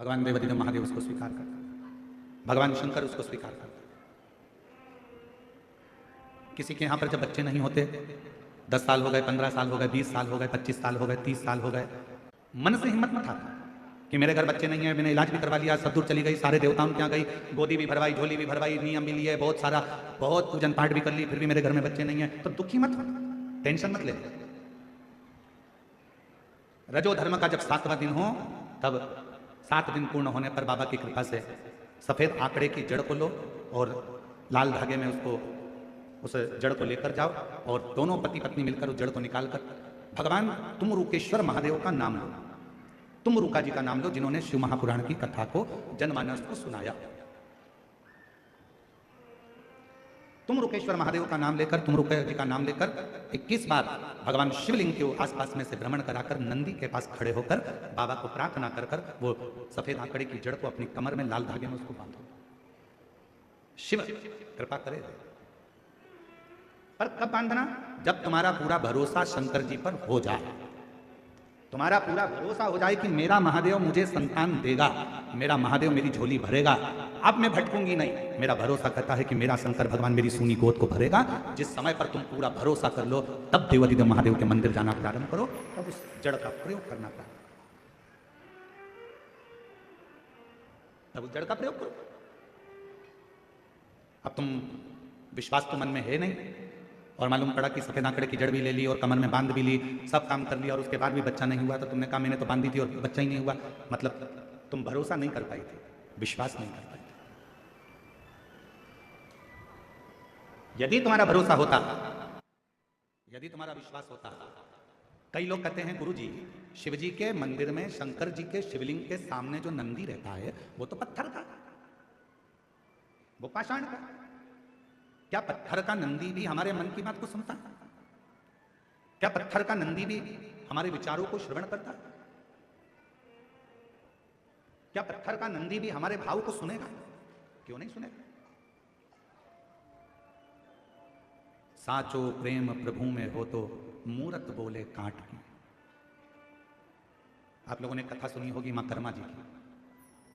भगवान देवाधिदेव महादेव उसको स्वीकार करता, भगवान शंकर उसको स्वीकार करता। किसी के यहां पर जब बच्चे नहीं होते, 10 साल हो गए, 15 साल हो गए, 20 साल हो गए, 25 साल हो गए, 30 साल हो गए, मन से हिम्मत मत आता कि मेरे घर बच्चे नहीं है, मैंने इलाज भी करवा लिया, सब दूर चली गई, सारे देवताओं के यहाँ गई, गोदी भी भरवाई, झोली भी भरवाई, नियम भी लिए, बहुत सारा, बहुत पूजन पाठ भी कर ली, फिर भी मेरे घर में बच्चे नहीं है, तो दुखी मत हो, टेंशन मत ले। रजो धर्म का जब 7वां दिन हो, तब 7 दिन पूर्ण होने पर बाबा की कृपा से सफेद आंकड़े की जड़ को लो और लाल धागे में उसको, उस जड़ को लेकर जाओ और दोनों पति पत्नी मिलकर उस जड़ को निकालकर भगवान तुमरुकेश्वर महादेव का नाम लो, तुमरुका जी का नाम लो, जिन्होंने शिव महापुराण की कथा को जनमानस को सुनाया। तुमरुकेश्वर महादेव का नाम लेकर, तुमरुका जी का नाम लेकर 21 बार भगवान शिवलिंग के आसपास में से भ्रमण कराकर नंदी के पास खड़े होकर बाबा को प्रार्थना कर कर वो सफेद आंकड़े की जड़ को अपनी कमर में लाल धागे में उसको बांधो। शिव कृपा करे। पर कब बांधना? जब तुम्हारा पूरा भरोसा शंकर जी पर हो जाए, तुम्हारा पूरा भरोसा हो जाए कि मेरा महादेव मुझे संतान देगा, मेरा महादेव मेरी झोली भरेगा, अब मैं भटकूंगी नहीं, मेरा भरोसा कहता है कि मेरा शंकर भगवान मेरी सूनी गोद को भरेगा। जिस समय पर तुम पूरा भरोसा कर लो, तब देवाधिदेव महादेव के मंदिर जाना प्रारंभ करो, तब उस जड़ का प्रयोग करना प्रारंभ, तब उस जड़ का प्रयोग करो। अब तुम, विश्वास तो मन में है नहीं, और मालूम पड़ा कि सफेद आंकड़े की जड़ भी ले ली और कमर में बांध भी ली, सब काम कर लिया और उसके बाद भी बच्चा नहीं हुआ, तो तुमने कहा मैंने तो बांधी थी और बच्चा ही नहीं हुआ। मतलब तुम भरोसा नहीं कर पाई थी, विश्वास नहीं कर पाई थी। यदि तुम्हारा भरोसा होता, यदि तुम्हारा विश्वास होता, कई लोग कहते हैं गुरु जी, शिव जी के मंदिर में शंकर जी के शिवलिंग के सामने जो नंदी रहता है वो तो पत्थर का, वो पाषाण का। क्या पत्थर का नंदी भी हमारे मन की बात को सुनता? क्या पत्थर का नंदी भी हमारे विचारों को श्रवण करता? क्या पत्थर का नंदी भी हमारे भाव को सुनेगा? क्यों नहीं सुनेगा? साचो प्रेम प्रभु में हो तो मूरत बोले काट की। आप लोगों ने कथा सुनी होगी मां कर्मा जी की।